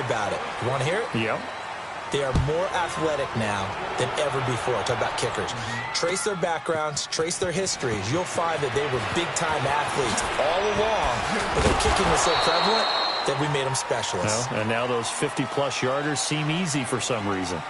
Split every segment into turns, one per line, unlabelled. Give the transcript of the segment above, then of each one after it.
about it. You want to hear it?
Yep.
They are more athletic now than ever before. Talk about kickers. Trace their backgrounds, trace their histories. You'll find that they were big-time athletes all along, but their kicking was so prevalent that we made them specialists.
Well, and now those 50-plus yarders seem easy for some reason.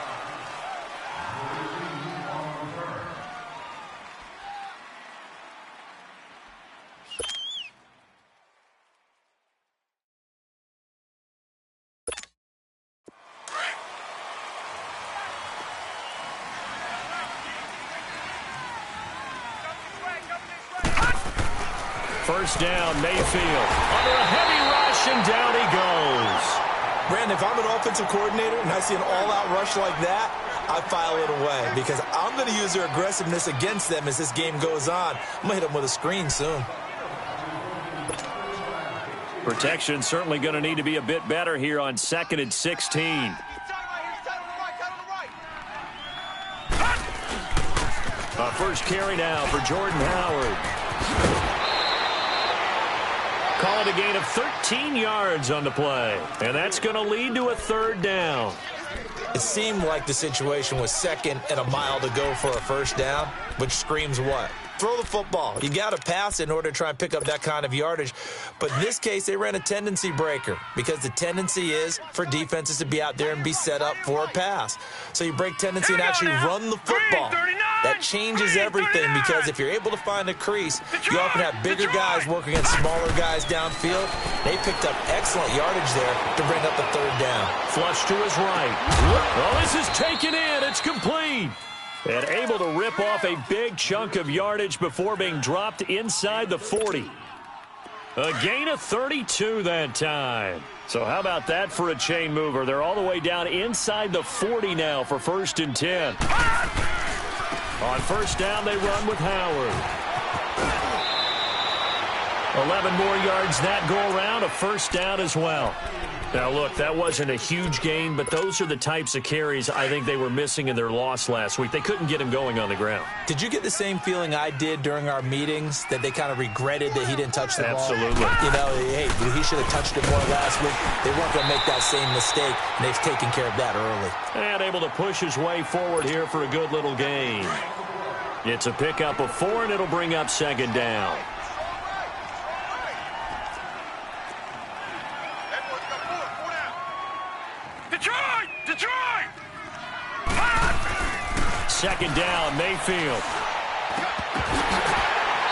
First down, Mayfield. Under a heavy rush, and down he goes.
Brandon, if I'm an offensive coordinator and I see an all-out rush like that, I file it away because I'm going to use their aggressiveness against them as this game goes on. I'm going to hit them with a screen soon.
Protection certainly going to need to be a bit better here on 2nd and 16. First carry now for Jordan Howard. Call it a gain of 13 yards on the play. And that's going to lead to a 3rd down.
It seemed like the situation was 2nd and a mile to go for a first down, which screams what? Throw the football. You got to pass in order to try and pick up that kind of yardage. But in this case, they ran a tendency breaker because the tendency is for defenses to be out there and be set up for a pass. So you break tendency and actually run the football. That changes everything because if you're able to find a crease, you often have bigger guys working against smaller guys downfield. They picked up excellent yardage there to bring up the 3rd down.
Flush to his right. Oh, this is taken in. It's complete. And able to rip off a big chunk of yardage before being dropped inside the 40. A gain of 32 that time. So how about that for a chain mover? They're all the way down inside the 40 now for 1st and 10. On first down, they run with Howard. 11 more yards that go around, a first down as well. Now, look, that wasn't a huge gain, but those are the types of carries I think they were missing in their loss last week. They couldn't get him going on the ground.
Did you get the same feeling I did during our meetings, that they kind of regretted that he didn't touch the ball?
Absolutely.
You know, hey, he should have touched it more last week. They weren't going to make that same mistake, and they've taken care of that early.
And able to push his way forward here for a good little gain. It's a pickup of 4, and it'll bring up 2nd down. Detroit! 2nd down, Mayfield.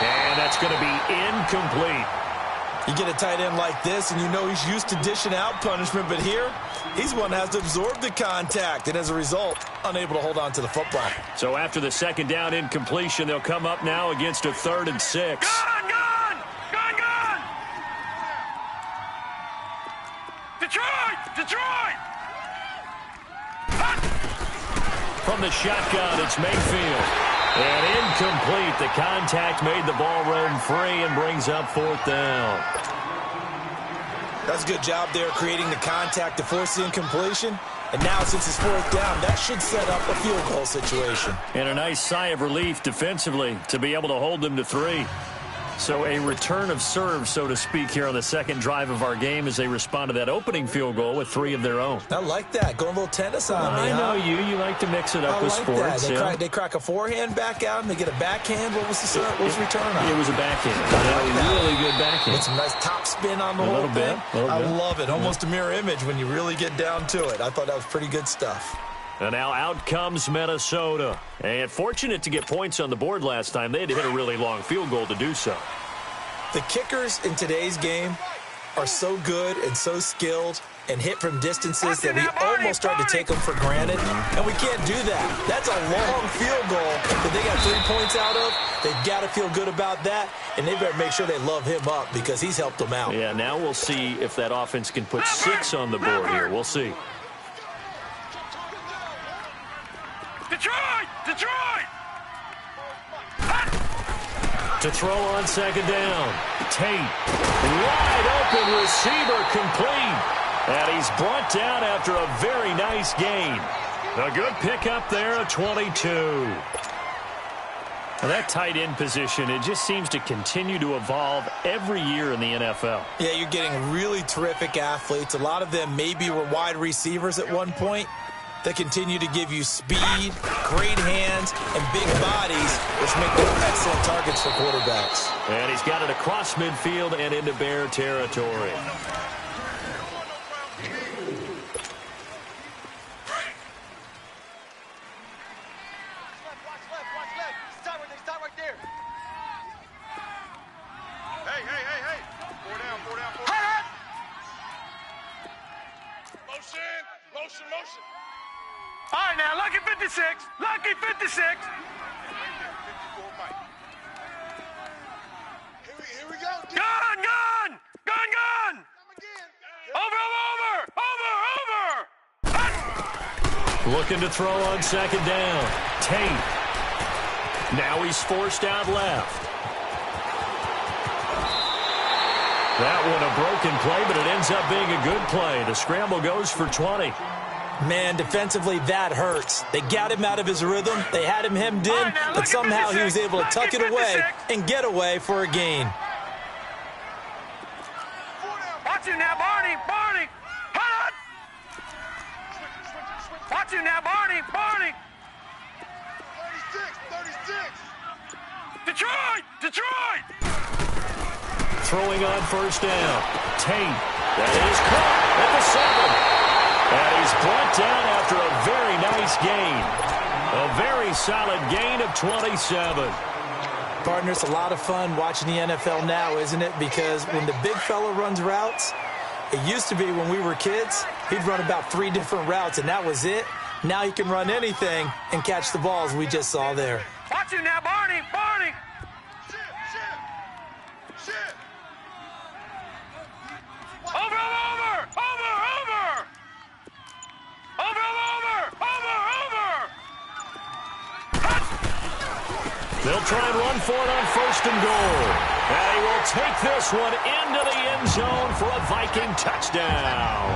And that's going to be incomplete.
You get a tight end like this, and you know he's used to dishing out punishment, but here, he's one that has to absorb the contact, and as a result, unable to hold on to the football.
So after the 2nd down incompletion, they'll come up now against a 3rd and 6. Gone! Detroit! From the shotgun, it's Mayfield. And incomplete. The contact made the ball roam free and brings up 4th down.
That's a good job there creating the contact to force the incompletion. And now, since it's 4th down, that should set up a field goal situation.
And a nice sigh of relief defensively to be able to hold them to 3. So a return of serve, so to speak, here on the 2nd drive of our game as they respond to that opening field goal with 3 of their own.
I like that. Going a little tennis on me,
I know you. You like to mix it up with sports.
They crack a forehand back out, and they get a backhand. What was the return on?
It was a backhand. Really good backhand.
With some nice top spin on the whole thing. I love it. Almost a mirror image when you really get down to it. I thought that was pretty good stuff.
And now out comes Minnesota. And fortunate to get points on the board last time. They had to hit a really long field goal to do so.
The kickers in today's game are so good and so skilled and hit from distances that we almost start to take them for granted, and we can't do that. That's a long field goal that they got 3 points out of. They've got to feel good about that, and they better make sure they love him up because he's helped them out.
Yeah, now we'll see if that offense can put 6 on the board here. We'll see. Detroit! To throw on 2nd down. Tate. Wide open receiver complete. And he's brought down after a very nice gain. A good pickup there, a 22. Now that tight end position, it just seems to continue to evolve every year in the NFL.
Yeah, you're getting really terrific athletes. A lot of them maybe were wide receivers at one point that continue to give you speed, great hands, and big bodies, which make them excellent targets for quarterbacks.
And he's got it across midfield and into Bear territory.
Motion. All right, now, lucky 56. Lucky 56. Here we go. Gun. Over.
Looking to throw on second down. Tate. Now he's forced out left. That one a broken play, but it ends up being a good play. The scramble goes for 20.
Man, defensively, that hurts. They got him out of his rhythm. They had him hemmed in, but somehow he was able to tuck it away and get away for a gain.
Watch him now, Barney. Hut! Watch him now, Barney. 36. Detroit!
Throwing on first down. Tate. That is caught at the 7. And he's brought down after a very nice gain. A very solid gain of 27.
Partner, it's a lot of fun watching the NFL now, isn't it? Because when the big fella runs routes, it used to be when we were kids, he'd run about 3 different routes, and that was it. Now he can run anything and catch the balls we just saw there.
Watch him now, Barney. Shit. Over.
They'll try and run for it on first and goal. And he will take this one into the end zone for a Viking touchdown.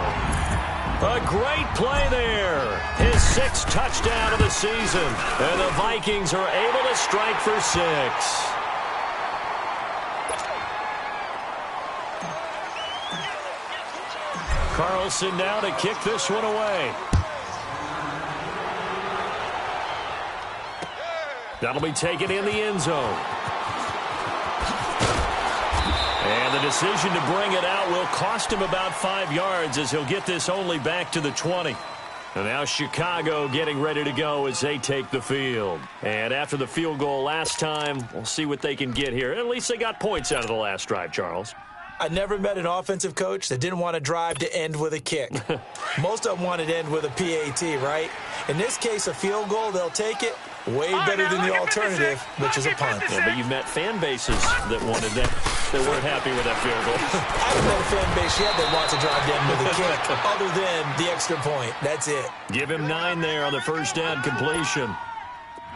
A great play there. His 6th touchdown of the season. And the Vikings are able to strike for 6. Carlson now to kick this one away. That'll be taken in the end zone. And the decision to bring it out will cost him about 5 yards as he'll get this only back to the 20. And now Chicago getting ready to go as they take the field. And after the field goal last time, we'll see what they can get here. At least they got points out of the last drive, Charles.
I never met an offensive coach that didn't want to drive to end with a kick. Most of them wanted to end with a PAT, right? In this case, a field goal, they'll take it. Way better than the alternative, which is a punt.
Yeah, but you've met fan bases that wanted that weren't happy with that field goal.
I haven't met a fan base yet that wants to drive to end with a kick, other than the extra point. That's it.
Give him 9 there on the first down completion.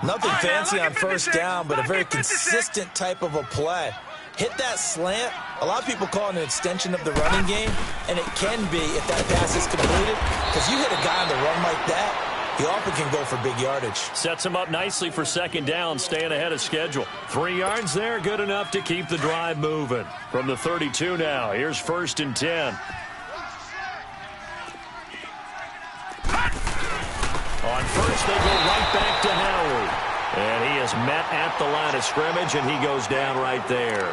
Nothing fancy on first down, but a very consistent type of a play. Hit that slant. A lot of people call it an extension of the running game, and it can be if that pass is completed, because you hit a guy on the run like that, he often can go for big yardage.
Sets him up nicely for second down, staying ahead of schedule. 3 yards there, good enough to keep the drive moving. From the 32 now, here's first and 10. On first, they go right back to Howard. And he is met at the line of scrimmage, and he goes down right there.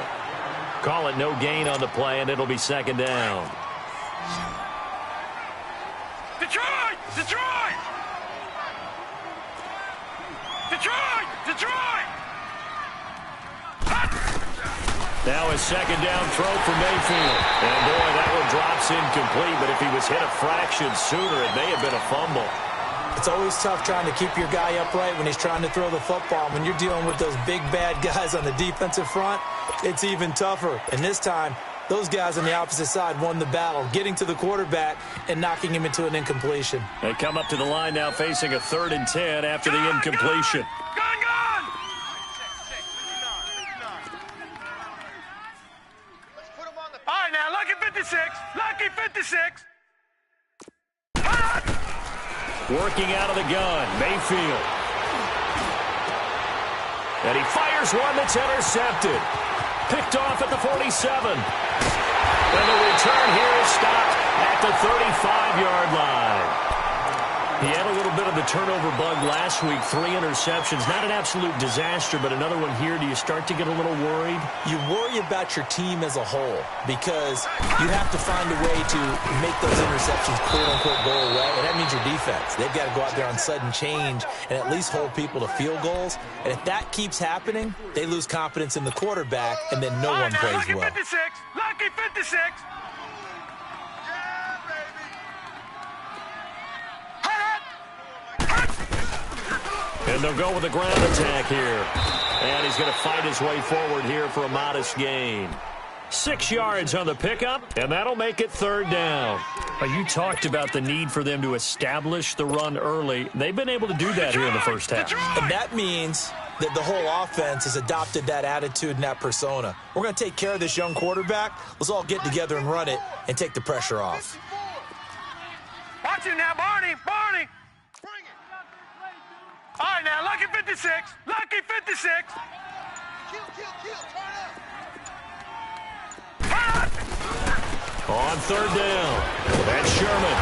Call it no gain on the play, and it'll be second down.
Detroit!
Now a second down throw for Mayfield. And boy, that one drops incomplete, but if he was hit a fraction sooner, it may have been a fumble.
It's always tough trying to keep your guy upright when he's trying to throw the football. When you're dealing with those big, bad guys on the defensive front, it's even tougher. And this time, those guys on the opposite side won the battle, getting to the quarterback and knocking him into an incompletion.
They come up to the line now facing a 3rd and 10 after the incompletion.
Gun! All right, now, lucky 56.
Working out of the gun, Mayfield. And he fires one that's intercepted. Picked off at the 47. And the return here is stopped at the 35-yard line. He had a little bit of the turnover bug last week, 3 interceptions. Not an absolute disaster, but another one here. Do you start to get a little worried?
You worry about your team as a whole because you have to find a way to make those interceptions quote-unquote go away, and that means your defense. They've got to go out there on sudden change and at least hold people to field goals. And if that keeps happening, they lose confidence in the quarterback, and then no one plays well.
Lucky 56! Lucky 56!
And they'll go with a ground attack here. And he's going to fight his way forward here for a modest gain. 6 yards on the pickup, and that'll make it 3rd down. You talked about the need for them to establish the run early. They've been able to do that here in the first half.
And that means that the whole offense has adopted that attitude and that persona. We're going to take care of this young quarterback. Let's all get together and run it and take the pressure off.
Watch it now, Barney! Barney! All right, now, lucky 56. Lucky 56. Kill, turn up.
On 3rd down, that's Sherman.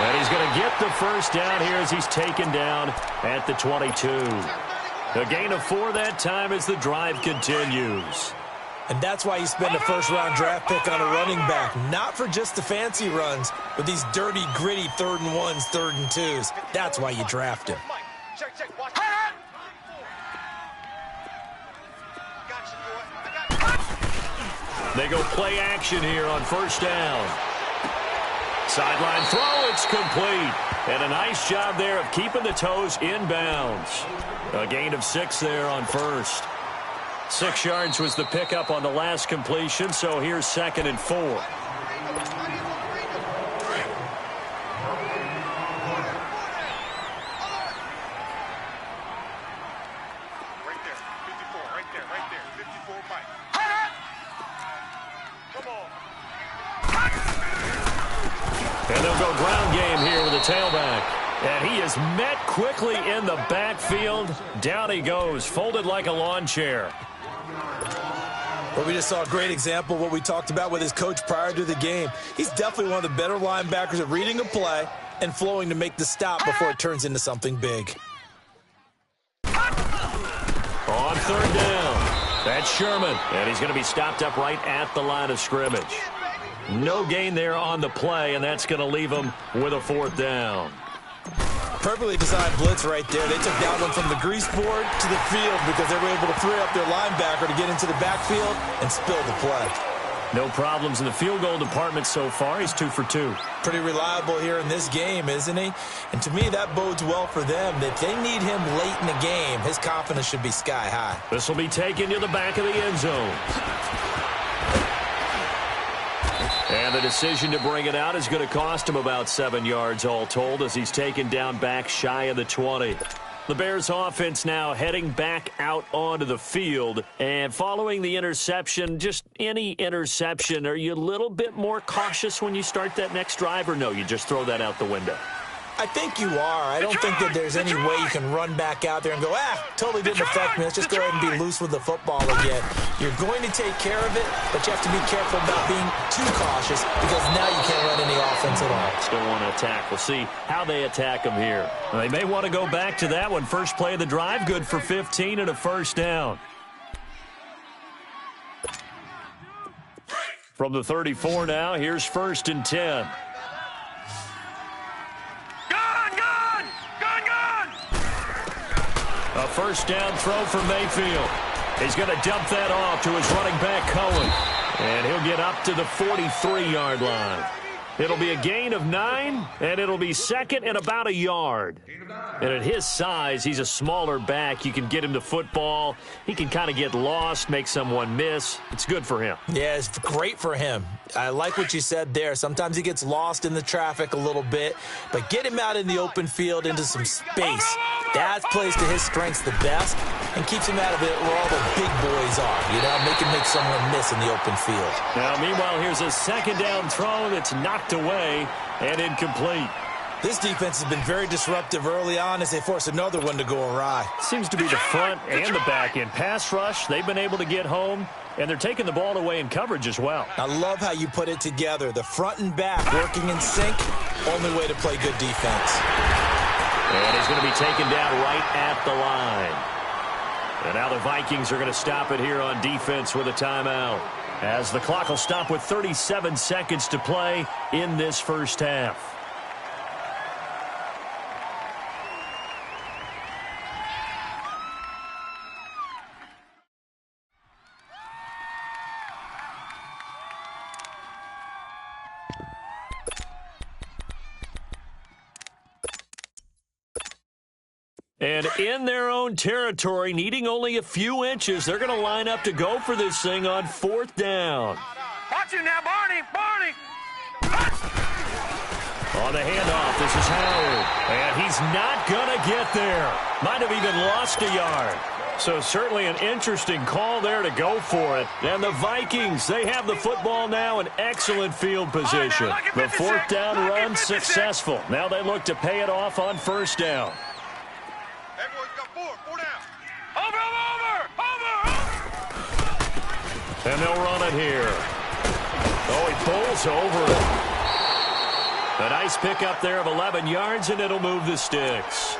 And he's going to get the first down here as he's taken down at the 22. A gain of 4 that time as the drive continues.
And that's why you spend a first-round draft pick on a running back. Not for just the fancy runs, but these dirty, gritty 3rd and 1s, 3rd and 2s. That's why you draft him.
Check, watch.
They go play action here on 1st down. Sideline throw, it's complete. And a nice job there of keeping the toes in bounds. A gain of 6 there on 1st. 6 yards was the pickup on the last completion, so here's 2nd and 4. And they'll go ground game here with a tailback. And he is met quickly in the backfield. Down he goes, folded like a lawn chair.
Well, we just saw a great example of what we talked about with his coach prior to the game. He's definitely one of the better linebackers at reading a play and flowing to make the stop before it turns into something big.
On 3rd down, that's Sherman. And he's going to be stopped up right at the line of scrimmage. No gain there on the play, and that's going to leave him with a 4th down.
Perfectly designed blitz right there. They took that one from the grease board to the field because they were able to free up their linebacker to get into the backfield and spill the play.
No problems in the field goal department so far. He's 2 for 2.
Pretty reliable here in this game, isn't he? And to me, that bodes well for them. If they need him late in the game, his confidence should be sky high.
This will be taken to the back of the end zone. And the decision to bring it out is going to cost him about 7 yards all told as he's taken down back shy of the 20. The Bears offense now heading back out onto the field. And following the interception, just any interception, are you a little bit more cautious when you start that next drive, or no, you just throw that out the window?
I think you are. I don't think that there's any way you can run back out there and go, totally didn't affect me. Let's just go ahead and be loose with the football again. You're going to take care of it, but you have to be careful about being too cautious because now you can't run any offense at all.
Still want to attack. We'll see how they attack him here. They may want to go back to that one. First play of the drive, good for 15 and a first down. From the 34 now, here's 1st and 10. A first down throw for Mayfield. He's going to dump that off to his running back, Cohen. And he'll get up to the 43-yard line. It'll be a gain of 9, and it'll be 2nd and about a yard. And at his size, he's a smaller back. You can get him the football. He can kind of get lost, make someone miss. It's good for him.
Yeah, it's great for him. I like what you said there. Sometimes he gets lost in the traffic a little bit, but get him out in the open field into some space. That plays to his strengths the best and keeps him out of it where all the big boys are, make him make someone miss in the open field.
Now, meanwhile, here's a 2nd down throw that's knocked away and incomplete.
This defense has been very disruptive early on as they force another one to go awry.
Seems to be the front and the back end. Pass rush, they've been able to get home, and they're taking the ball away in coverage as well.
I love how you put it together. The front and back working in sync, only way to play good defense.
And he's going to be taken down right at the line. And now the Vikings are going to stop it here on defense with a timeout, as the clock will stop with 37 seconds to play in this first half. And in their own territory, needing only a few inches, they're going to line up to go for this thing on 4th down.
Watch you now, Barney! Barney!
On the handoff, this is Howard. And he's not going to get there. Might have even lost a yard. So certainly an interesting call there to go for it. And the Vikings, they have the football now in excellent field position. The 4th down run successful. Now they look to pay it off on 1st down. And they'll run it here. Oh, he pulls over it. A nice pickup there of 11 yards, and it'll move the sticks.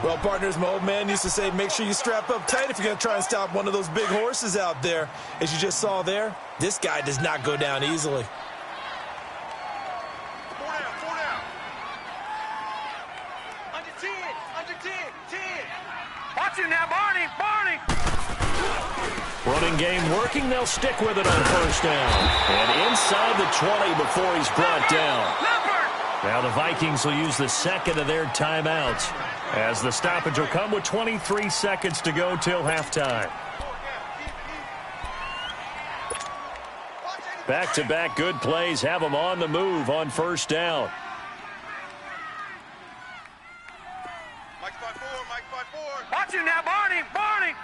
Well, partners, my old man used to say, make sure you strap up tight if you're going to try and stop one of those big horses out there. As you just saw there, this guy does not go down easily.
4 down. Under 10. Watch you now, Barney! Barney!
Running game working. They'll stick with it on 1st down. And inside the 20 before he's brought down. Now the Vikings will use the second of their timeouts, as the stoppage will come with 23 seconds to go till halftime. Back-to-back good plays have them on the move on 1st down.
Mike's by 4. Watch you now, Barney! Barney!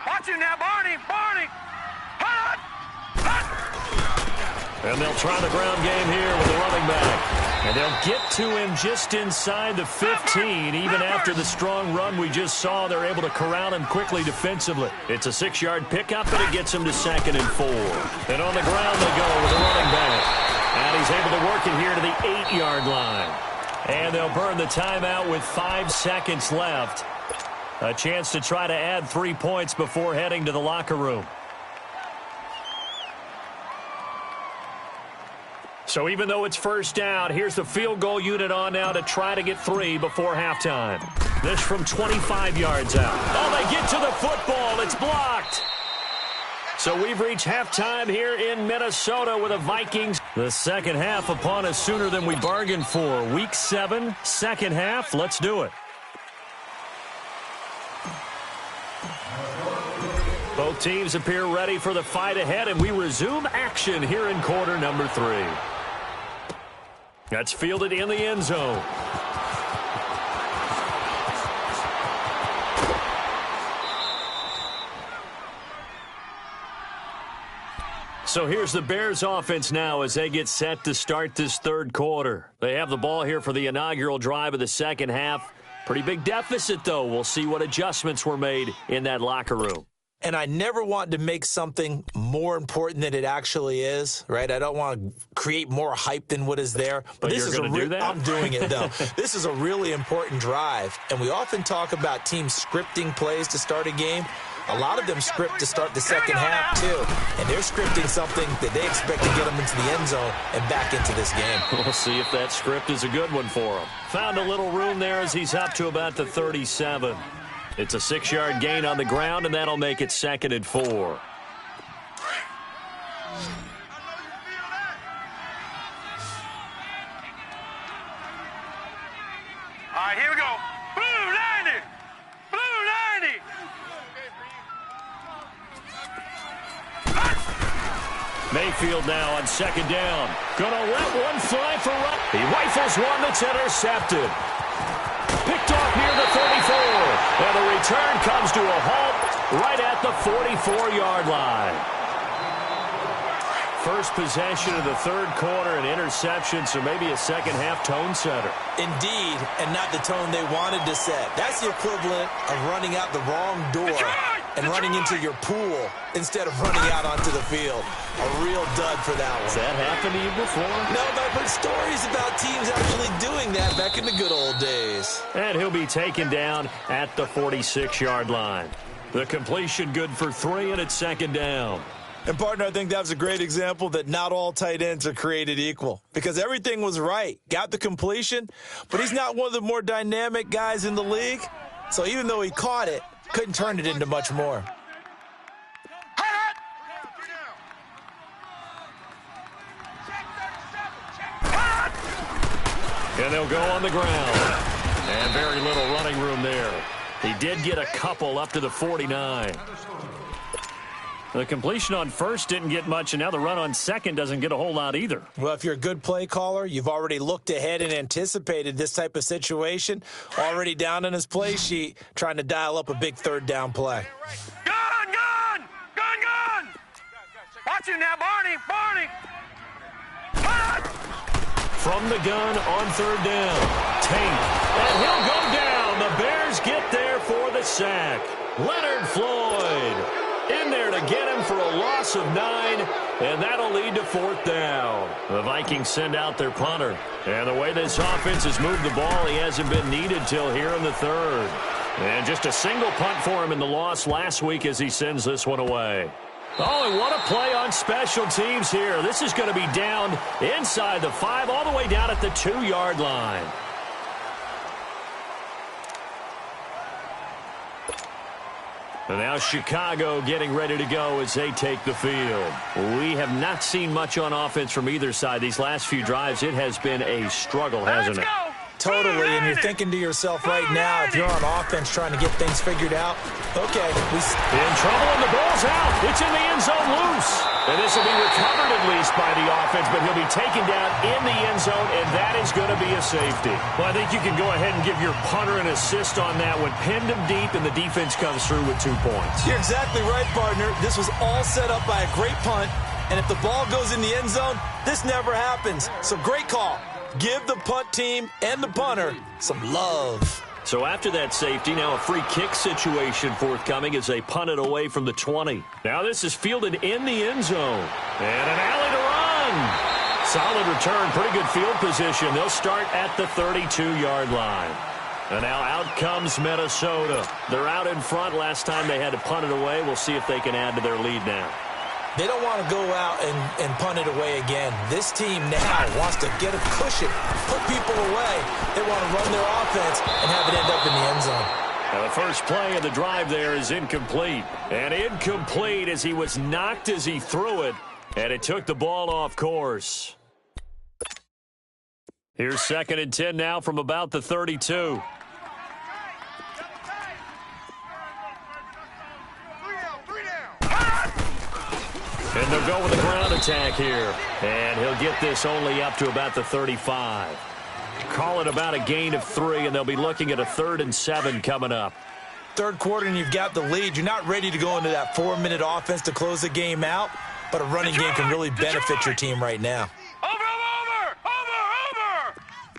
Watch you now, Barney! Barney! Hut!
And they'll try the ground game here with the running back. And they'll get to him just inside the 15. Even after the strong run we just saw, they're able to corral him quickly defensively. It's a 6-yard pickup, but it gets him to 2nd and 4. And on the ground they go with the running back. And he's able to work it here to the 8-yard line. And they'll burn the timeout with 5 seconds left. A chance to try to add 3 points before heading to the locker room. So even though it's 1st down, here's the field goal unit on now to try to get 3 before halftime. This from 25 yards out. Oh, they get to the football. It's blocked. So we've reached halftime here in Minnesota with the Vikings. The second half upon us sooner than we bargained for. Week 7, second half. Let's do it. Both teams appear ready for the fight ahead, and we resume action here in quarter number 3. That's fielded in the end zone. So here's the Bears offense now as they get set to start this 3rd quarter. They have the ball here for the inaugural drive of the second half. Pretty big deficit, though. We'll see what adjustments were made in that locker room.
And I never want to make something more important than it actually is, right? I don't want to create more hype than what is there.
But this
you're
going to do that?
I'm doing it, though. This is a really important drive. And we often talk about teams scripting plays to start a game. A lot of them script to start the second half, too. And they're scripting something that they expect to get them into the end zone and back into this game.
We'll see if that script is a good one for them. Found a little room there as he's up to about the 37. It's a 6-yard gain on the ground, and that'll make it 2nd and 4.
All right, here we go. Blue 90! Blue 90!
Mayfield now on 2nd down. Gonna let one fly for run. He rifles one that's intercepted. Picked off near the 34. And the return comes to a halt right at the 44-yard line. first possession of the third quarter, an interception, so maybe a second-half tone setter.
Indeed, and not the tone they wanted to set. That's the equivalent of running out the wrong door and running into your pool instead of running out onto the field. A real dud for that one.
Has that happened to you before?
No, but I've heard stories about teams actually doing that back in the good old days.
And he'll be taken down at the 46-yard line. The completion good for 3, and it's second down.
And, partner, I think that was a great example that not all tight ends are created equal because everything was right. Got the completion, but he's not one of the more dynamic guys in the league. So even though he caught it, couldn't turn it into much more.
And they'll go on the ground. And very little running room there. He did get a couple up to the 49. The completion on first didn't get much, and now the run on second doesn't get a whole lot either.
Well, if you're a good play caller, you've already looked ahead and anticipated this type of situation. Already down in his play sheet, trying to dial up a big third down play.
Gun, gun! Gun, gun! Watch it now, Barney! Barney!
From the gun on third down. Tank. And he'll go down. The Bears get there for the sack. Leonard Floyd in there to get him for a loss of 9, and that'll lead to fourth down. The Vikings send out their punter. And the way this offense has moved the ball, he hasn't been needed till here in the third. And just a single punt for him in the loss last week as he sends this one away. Oh, and what a play on special teams here. This is going to be down inside the 5, all the way down at the 2-yard line. And now Chicago getting ready to go as they take the field. We have not seen much on offense from either side. These last few drives, it has been a struggle, hasn't it?
Totally, and you're thinking to yourself right now, if you're on offense trying to get things figured out, okay.
In trouble, and the ball's out. It's in the end zone loose. And this will be recovered at least by the offense, but he'll be taken down in the end zone, and that is going to be a safety. Well, I think you can go ahead and give your punter an assist on that one. Pinned him deep, and the defense comes through with 2 points.
You're exactly right, partner. This was all set up by a great punt, and if the ball goes in the end zone, this never happens. So great call. Give the punt team and the punter some love.
So after that safety, now a free kick situation forthcoming as they punt it away from the 20. Now this is fielded in the end zone. And an alley to run. Solid return, pretty good field position. They'll start at the 32-yard line. And now out comes Minnesota. They're out in front. Last time they had to punt it away. We'll see if they can add to their lead now.
They don't want to go out and punt it away again. This team now wants to get a cushion, put people away. They want to run their offense and have it end up in the end zone.
Now the first play of the drive there is incomplete. And incomplete as he was knocked as he threw it, and it took the ball off course. Here's 2nd and 10 now from about the 32. And they'll go with a ground attack here. And he'll get this only up to about the 35. Call it about a gain of 3, and they'll be looking at a 3rd and 7 coming up.
Third quarter, and you've got the lead. You're not ready to go into that 4-minute offense to close the game out, but a running game can really benefit your team right now.
Over!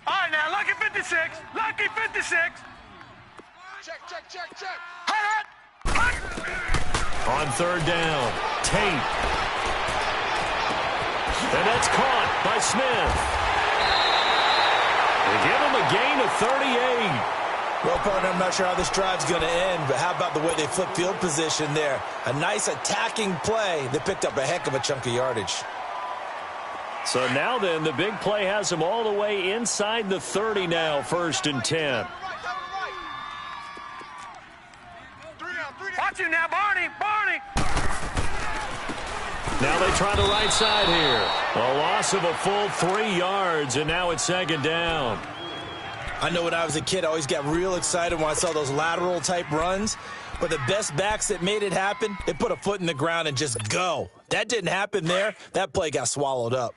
All right, now, lucky 56. Lucky 56. Check.
On third down, Tate. And that's caught by Smith. They give him a gain of 38.
Well, partner, I'm not sure how this drive's going to end, but how about the way they flip field position there? A nice attacking play that picked up a heck of a chunk of yardage.
So now then, the big play has them all the way inside the 30 now, 1st and 10.
Watch him now, Barney!
Now they try the right side here. A loss of a full 3 yards, and now it's 2nd down.
I know when I was a kid, I always got real excited when I saw those lateral-type runs. But the best backs that made it happen, they put a foot in the ground and just go. That didn't happen there. That play got swallowed up.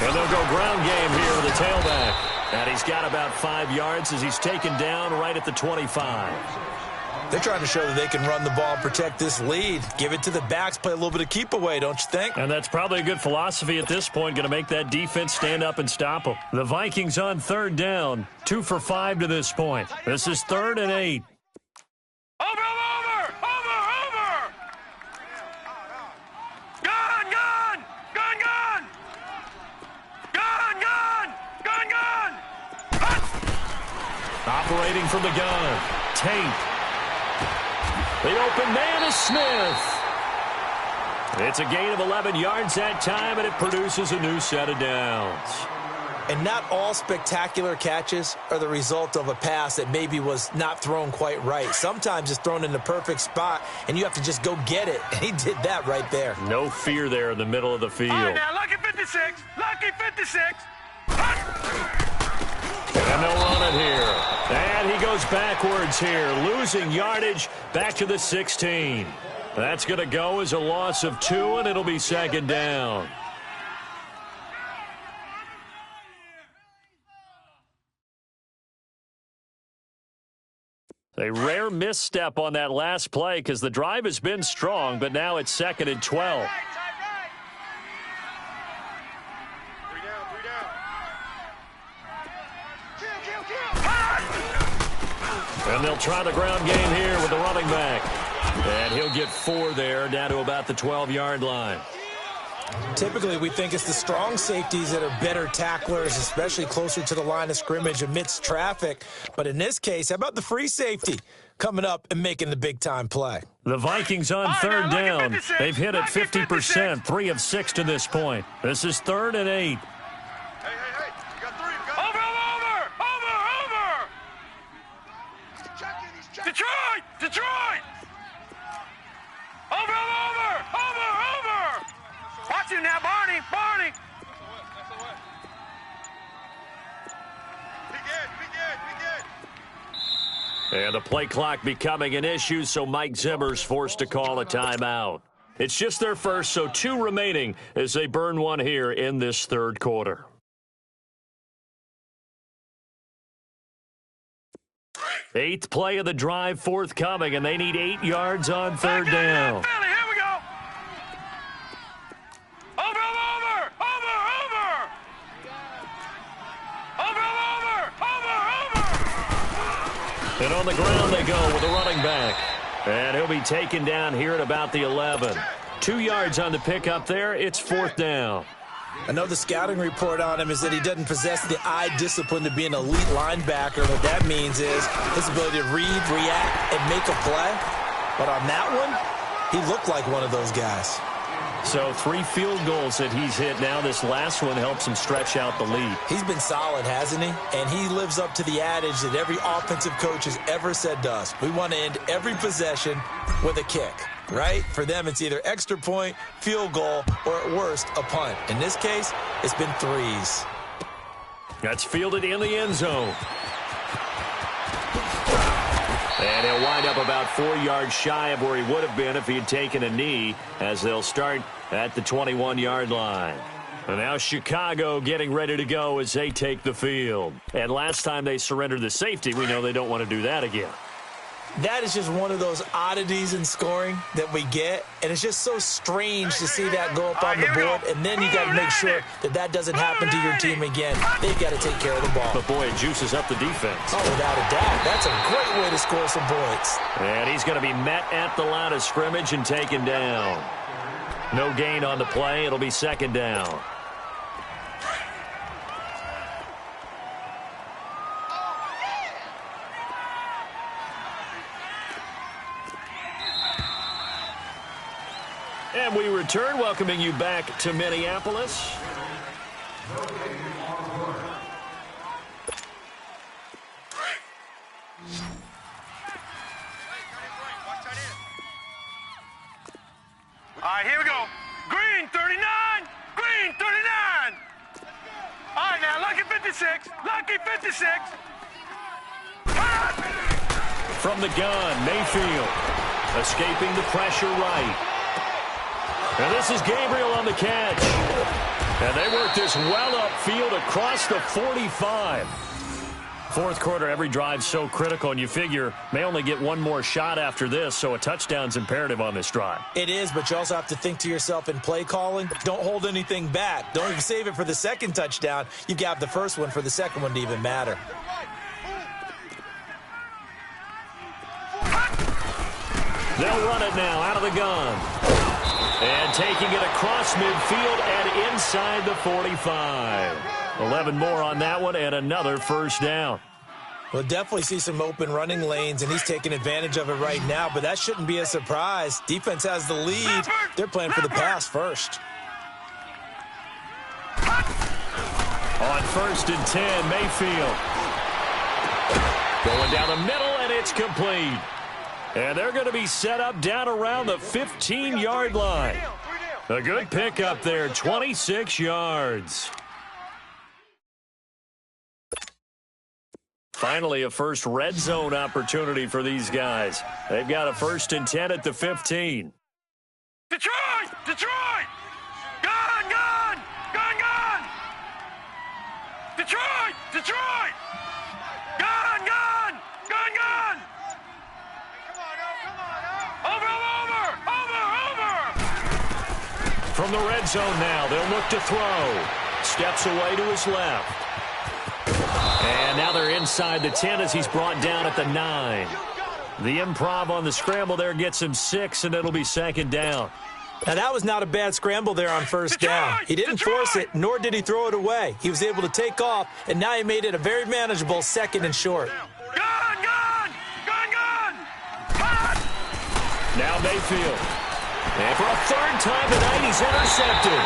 And they'll go ground game here with the tailback. And he's got about 5 yards as he's taken down right at the 25.
They're trying to show that they can run the ball and protect this lead. Give it to the backs, play a little bit of keep away, don't you think?
And that's probably a good philosophy at this point, going to make that defense stand up and stop them. The Vikings on 3rd down, 2 for 5 to this point. This is 3rd and 8.
Over! Gun!
Operating from the gun, Tate. The open man is Smith. It's a gain of 11 yards that time, and it produces a new set of downs.
And not all spectacular catches are the result of a pass that maybe was not thrown quite right. Sometimes it's thrown in the perfect spot, and you have to just go get it. And he did that right there.
No fear there in the middle of the field.
All right, now, lucky 56. Lucky 56.
And they'll run it here. And he goes backwards here, losing yardage back to the 16. That's going to go as a loss of 2, and it'll be 2nd down. A rare misstep on that last play because the drive has been strong, but now it's 2nd and 12. And they'll try the ground game here with the running back. And he'll get 4 there, down to about the 12-yard line.
Typically, we think it's the strong safeties that are better tacklers, especially closer to the line of scrimmage amidst traffic. But in this case, how about the free safety coming up and making the big-time play?
The Vikings on 3rd down. They've hit it 50%, 3 of 6 to this point. This is 3rd and 8.
Hey, you got 3. Over! Detroit! Over! Watch him now, Barney!
We good. And the play clock becoming an issue, so Mike Zimmer's forced to call a timeout. It's just their first, so 2 remaining as they burn 1 here in this 3rd quarter. Eighth play of the drive forthcoming, and they need 8 yards on 3rd down.
Here we go. Over.
And on the ground they go with the running back. And he'll be taken down here at about the 11. 2 yards on the pickup there. It's 4th down.
I know the scouting report on him is that he doesn't possess the eye discipline to be an elite linebacker. What that means is his ability to read, react, and make a play. But on that one, he looked like one of those guys.
So 3 field goals that he's hit now. This last one helps him stretch out the lead.
He's been solid, hasn't he? And he lives up to the adage that every offensive coach has ever said to us. We want to end every possession with a kick, right? For them, it's either extra point, field goal, or at worst, a punt. In this case, it's been 3s.
That's fielded in the end zone. And he'll wind up about 4 yards shy of where he would have been if he had taken a knee, as they'll start at the 21-yard line. And now Chicago getting ready to go as they take the field. And last time they surrendered the safety, we know they don't want to do that again.
That is just one of those oddities in scoring that we get, and it's just so strange to see that go up on the board, and then you got to make sure that that doesn't happen to your team again. They've got to take care of the ball.
But, boy, it juices up the defense.
Oh, without a doubt. That's a great way to score some points.
And he's going to be met at the line of scrimmage and taken down. No gain on the play. It'll be 2nd down. And we return, welcoming you back to Minneapolis.
All right, here we go. Green 39. Green 39. All right, now, lucky 56. Lucky 56.
From the gun, Mayfield escaping the pressure right. And this is Gabriel on the catch. And they work this well upfield across the 45. Fourth quarter, every drive's so critical, and you figure may only get one more shot after this, so a touchdown's imperative on this drive.
It is, but you also have to think to yourself in play calling, don't hold anything back. Don't even save it for the second touchdown. You got the first one for the second one to even matter.
They'll run it now out of the gun. And taking it across midfield and inside the 45. 11 more on that one and another first down.
We'll definitely see some open running lanes, and he's taking advantage of it right now, but that shouldn't be a surprise. Defense has the lead. They're playing for the pass first.
On 1st and 10, Mayfield. Going down the middle, and it's complete. And they're going to be set up down around the 15-yard line. A good pickup there, 26 yards. Finally, a first red zone opportunity for these guys. They've got a 1st and 10 at the 15.
Detroit! Detroit! Gun! Gun! Gun! Gun! Detroit! Detroit! Gun! Gun! Gun! Gun! Over!
From the red zone now, they'll look to throw. Steps away to his left. And now they're inside the 10 as he's brought down at the 9. The improv on the scramble there gets him 6, and it'll be 2nd down.
Now, that was not a bad scramble there on 1st down. He didn't force it, nor did he throw it away. He was able to take off, and now he made it a very manageable 2nd and short.
Gun! Gun! Gun! Gun!
Now Mayfield. And for a 3rd time tonight, he's intercepted.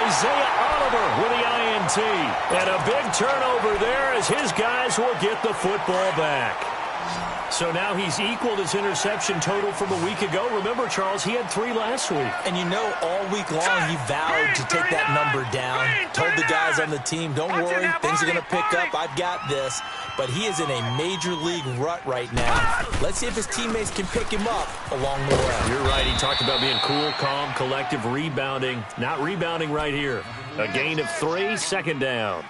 Isaiah Oliver with the INT. And a big turnover there as his guys will get the football back. So now he's equaled his interception total from a week ago. Remember, Charles, he had 3 last week.
And you know, all week long he vowed to take that number down. Told the guys on the team, don't worry, things are going to pick up. I've got this. But he is in a major league rut right now. Let's see if his teammates can pick him up along the way.
You're right. He talked about being cool, calm, collective, rebounding. Not rebounding right here. A gain of 3, 2nd down.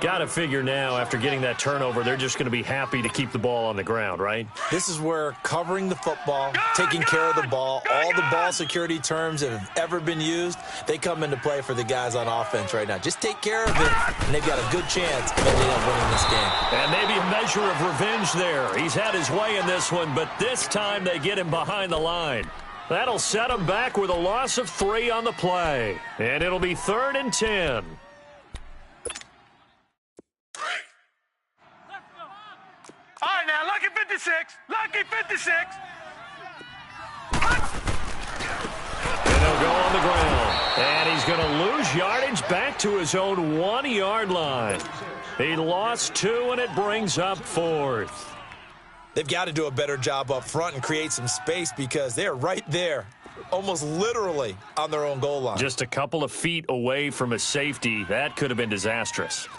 Got to figure now, after getting that turnover, they're just going to be happy to keep the ball on the ground, right?
This is where covering the football, taking care of the ball, all the ball security terms that have ever been used, they come into play for the guys on offense right now. Just take care of it, and they've got a good chance of ending up winning this game.
And maybe a measure of revenge there. He's had his way in this one, but this time they get him behind the line. That'll set him back with a loss of 3 on the play. And it'll be 3rd and 10.
All right, now, lucky 56. Lucky 56.
And he'll go on the ground. And he's going to lose yardage back to his own 1-yard line. He lost 2, and it brings up 4th.
They've got to do a better job up front and create some space because they're right there, almost literally on their own goal line.
Just a couple of feet away from a safety. That could have been disastrous.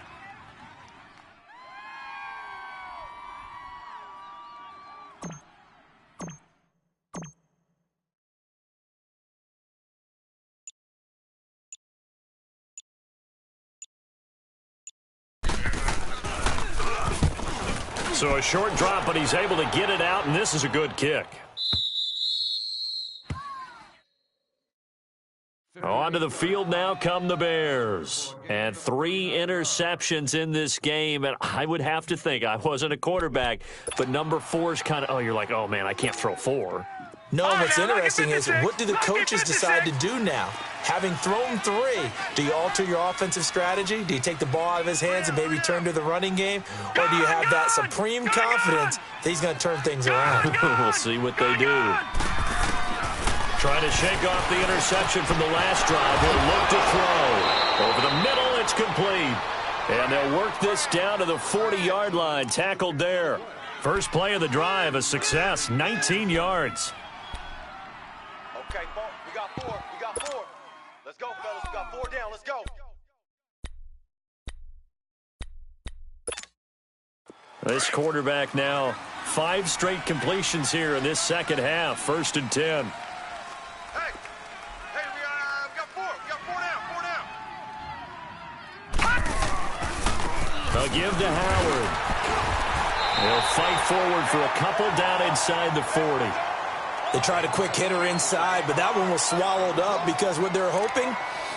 So a short drop, but he's able to get it out, and this is a good kick. Onto the field now come the Bears. And 3 interceptions in this game, and I would have to think, I wasn't a quarterback, but number 4 is kind of, you're like, oh, man, I can't throw 4.
No, what's interesting is what do the coaches decide to do now? Having thrown 3, do you alter your offensive strategy? Do you take the ball out of his hands and maybe turn to the running game? Or do you have that supreme confidence that he's going to turn things around?
We'll see what they do. Trying to shake off the interception from the last drive. He'll look to throw. Over the middle, it's complete. And they'll work this down to the 40-yard line. Tackled there. First play of the drive, a success, 19 yards.
Okay, we got 4. We got 4. Let's go, fellas. We got 4 down. Let's go.
This quarterback now, 5 straight completions here in this second half. 1st and 10.
Hey, we got 4. We got 4 down. 4 down.
give to Howard. They'll fight forward for a couple down inside the 40.
They tried a quick hitter inside, but that one was swallowed up because what they're hoping,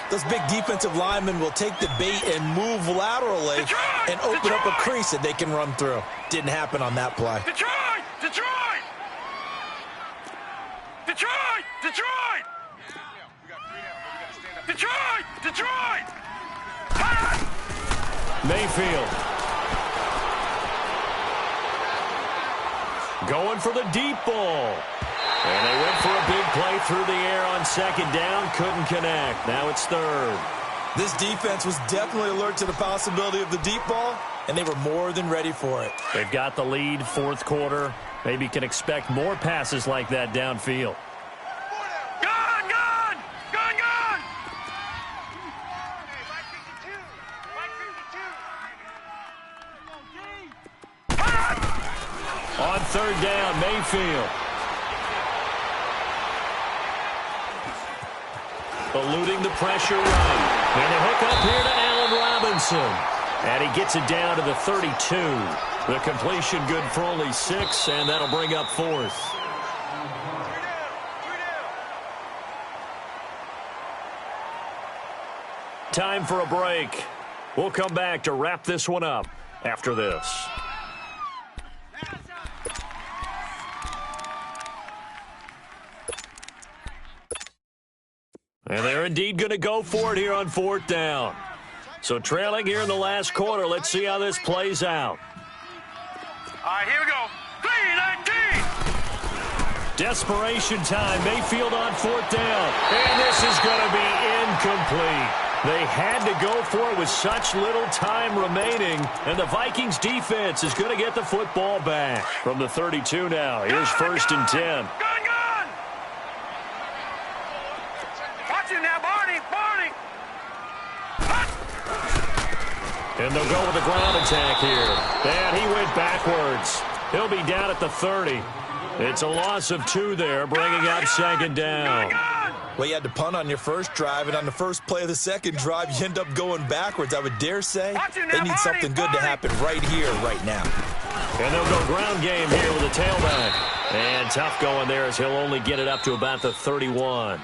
those big defensive linemen will take the bait and move laterally and open up a crease that they can run through. Didn't happen on that play.
Detroit! Detroit! Detroit! Detroit! Detroit! Detroit!
Mayfield. Going for the deep ball. And they went for a big play through the air on second down. Couldn't connect. Now it's third.
This defense was definitely alert to the possibility of the deep ball, and they were more than ready for it.
They've got the lead, fourth quarter. Maybe can expect more passes like that downfield.
Gone! Gone! Gone! Gone!
On third down, Mayfield. Eluding the pressure right. And a hook up here to Allen Robinson. And he gets it down to the 32. The completion good for only 6, and that'll bring up fourth. Time for a break. We'll come back to wrap this one up after this. And they're indeed going to go for it here on fourth down. So trailing here in the last quarter. Let's see how this plays out.
All right, here we go. 3-19.
Desperation time. Mayfield on fourth down. And this is going to be incomplete. They had to go for it with such little time remaining. And the Vikings defense is going to get the football back. From the 32 now. Here's first and 10.
Gone! Gone! Watch it now, Barney! Barney!
And they'll go with the ground attack here. And he went backwards. He'll be down at the 30. It's a loss of 2 there, bringing up second down.
Well, you had to punt on your first drive, and on the first play of the second drive, you end up going backwards. I would dare say they need something good to happen right here, right now.
And they'll go ground game here with a tailback. And tough going there as he'll only get it up to about the 31.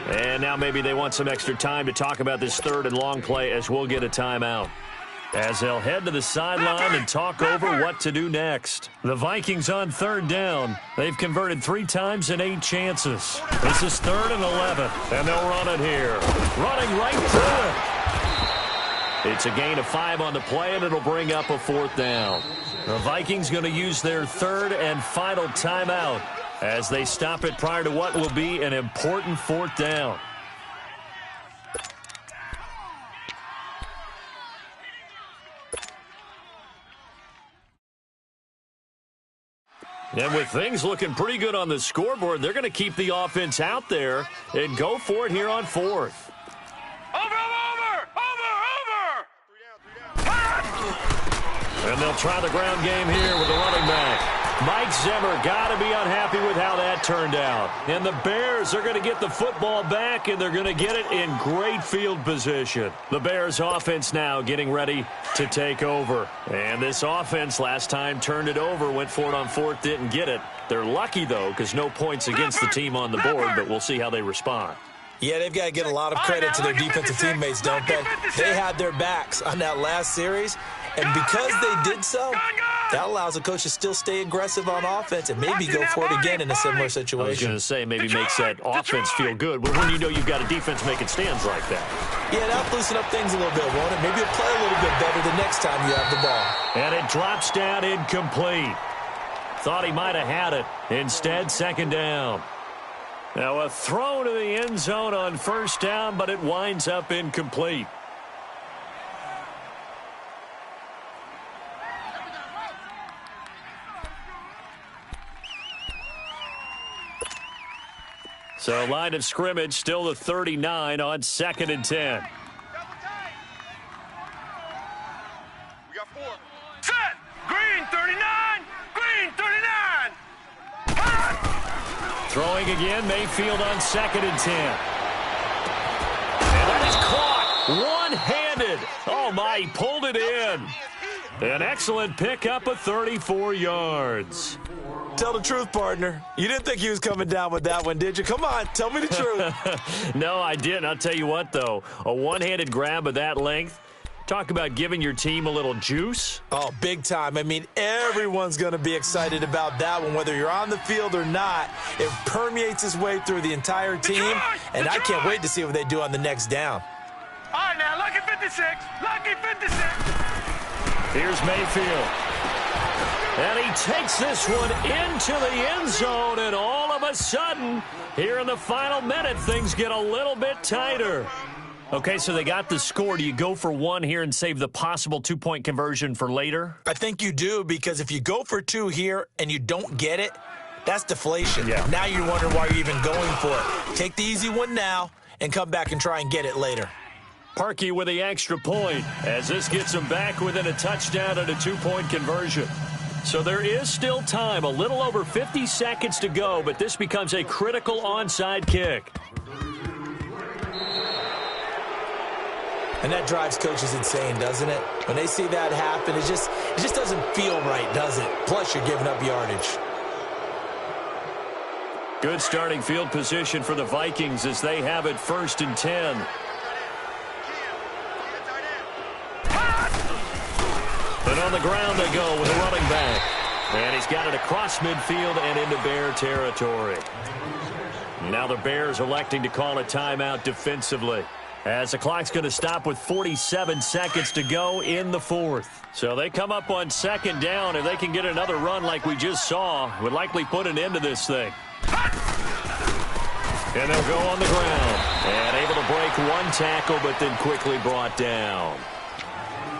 And now maybe they want some extra time to talk about this third and long play as we'll get a timeout. As they'll head to the sideline and talk over what to do next. The Vikings on third down. They've converted 3 times in 8 chances. This is 3rd and 11. And they'll run it here. Running right through it. It's a gain of 5 on the play, and it'll bring up a 4th down. The Vikings going to use their 3rd and final timeout as they stop it prior to what will be an important 4th down. And with things looking pretty good on the scoreboard, they're going to keep the offense out there and go for it here on 4th.
Over!
And they'll try the ground game here with the running back. Mike Zimmer got to be unhappy with how that turned out. And the Bears are going to get the football back, and they're going to get it in great field position. The Bears offense now getting ready to take over. And this offense last time turned it over, went for it on 4th, didn't get it. They're lucky, though, because no points against the team on the board, but we'll see how they respond.
Yeah, they've got to get a lot of credit to their defensive teammates, don't they? They had their backs on that last series, and because they did so, that allows the coach to still stay aggressive on offense and maybe go for it again in a similar situation.
I was going to say maybe makes that offense feel good, but when you know you've got a defense making stands like that.
Yeah, that'll loosen up things a little bit, won't it? Maybe you'll play a little bit better the next time you have the ball.
And it drops down incomplete. Thought he might have had it. Instead, second down. Now a throw to the end zone on first down, but it winds up incomplete. So line of scrimmage still the 39 on 2nd and 10.
We got 4. Set! Green 39! Green 39!
Throwing again, Mayfield on 2nd and 10. And that is caught. One-handed. Oh, my, he pulled it in. An excellent pickup of 34 yards.
Tell the truth, partner. You didn't think he was coming down with that one, did you? Come on, tell me the truth.
No, I didn't. I'll tell you what, though. A one-handed grab of that length. Talk about giving your team a little juice.
Oh, big time. I mean, everyone's going to be excited about that one, whether you're on the field or not. It permeates its way through the entire team, and I can't wait to see what they do on the next down.
All right, now, lucky 56. Lucky 56.
Here's Mayfield. And he takes this one into the end zone, and all of a sudden, here in the final minute, things get a little bit tighter. Okay, so they got the score. Do you go for one here and save the possible two-point conversion for later?
I think you do, because if you go for two here and you don't get it, that's deflation.
Yeah.
Now you're wondering why you're even going for it. Take the easy one now and come back and try and get it later.
Parkey with the extra point, as this gets him back within a touchdown and a two-point conversion. So there is still time, a little over 50 seconds to go, but this becomes a critical onside kick.
And that drives coaches insane, doesn't it? When they see that happen, it just doesn't feel right, does it? Plus, you're giving up yardage.
Good starting field position for the Vikings as they have it 1st and 10. And on the ground they go with a running back. And he's got it across midfield and into Bear territory. Now the Bears electing to call a timeout defensively, as the clock's going to stop with 47 seconds to go in the 4th. So they come up on 2nd down. If they can get another run like we just saw, would likely put an end to this thing. And they'll go on the ground. And able to break one tackle, but then quickly brought down.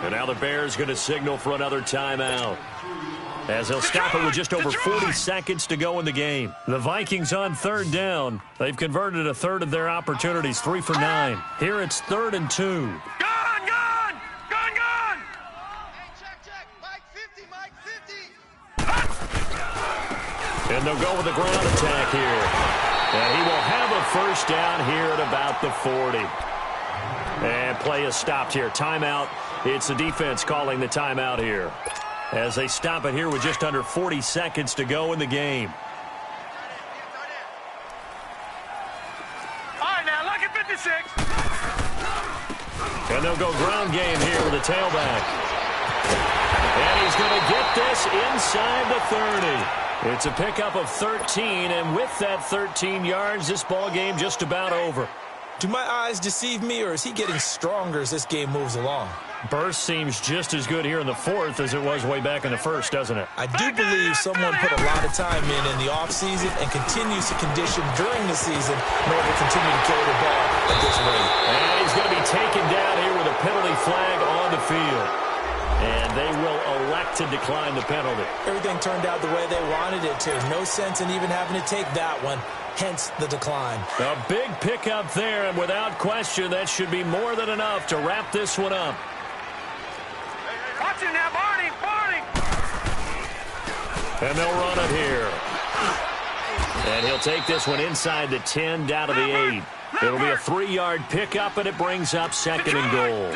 And now the Bears going to signal for another timeout, as they'll stop it with just over 40 seconds to go in the game. The Vikings on 3rd down. They've converted a third of their opportunities, 3 for 9. Here it's 3rd and 2.
Gone, gone, gone, gone.
Check. Mike 50, Mike 50.
And they'll go with the ground attack here. And he will have a first down here at about the 40. And play is stopped here. Timeout. It's the defense calling the timeout here, as they stop it here with just under 40 seconds to go in the game.
All right, now, lucky 56.
And they'll go ground game here with the tailback. And he's going to get this inside the 30. It's a pickup of 13, and with that 13 yards, this ball game just about over.
Do my eyes deceive me, or is he getting stronger as this game moves along?
Burst seems just as good here in the 4th as it was way back in the 1st, doesn't it?
I do believe someone put a lot of time in the offseason and continues to condition during the season in order to continue to carry the ball at this rate.
And he's going to be taken down here with a penalty flag on the field. And they will elect to decline the penalty.
Everything turned out the way they wanted it to. No sense in even having to take that one, hence the decline.
A big pickup there, and without question, that should be more than enough to wrap this one up.
Watch it now, Barney, Barney.
And they'll run it here. And he'll take this one inside the 10, down to the 8. It'll be a 3-yard pickup, and it brings up 2nd and goal.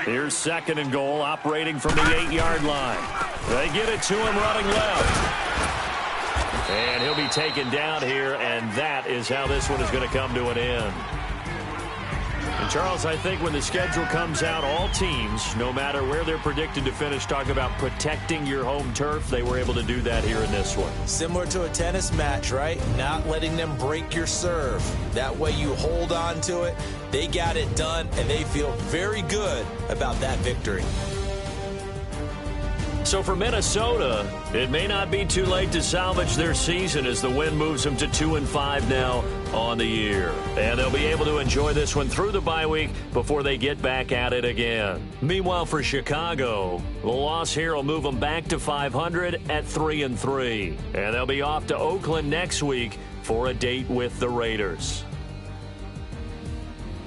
Here's 2nd and goal, operating from the 8-yard line. They get it to him running left. And he'll be taken down here, and that is how this one is going to come to an end. And, Charles, I think when the schedule comes out, all teams, no matter where they're predicted to finish, talk about protecting your home turf. They were able to do that here in this one.
Similar to a tennis match, right? Not letting them break your serve. That way you hold on to it. They got it done, and they feel very good about that victory.
So for Minnesota, it may not be too late to salvage their season as the win moves them to 2-5 now on the year. And they'll be able to enjoy this one through the bye week before they get back at it again. Meanwhile, for Chicago, the loss here will move them back to 500 at 3-3. And they'll be off to Oakland next week for a date with the Raiders.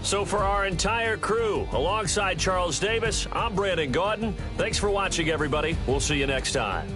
So for our entire crew, alongside Charles Davis, I'm Brandon Gaudin. Thanks for watching, everybody. We'll see you next time.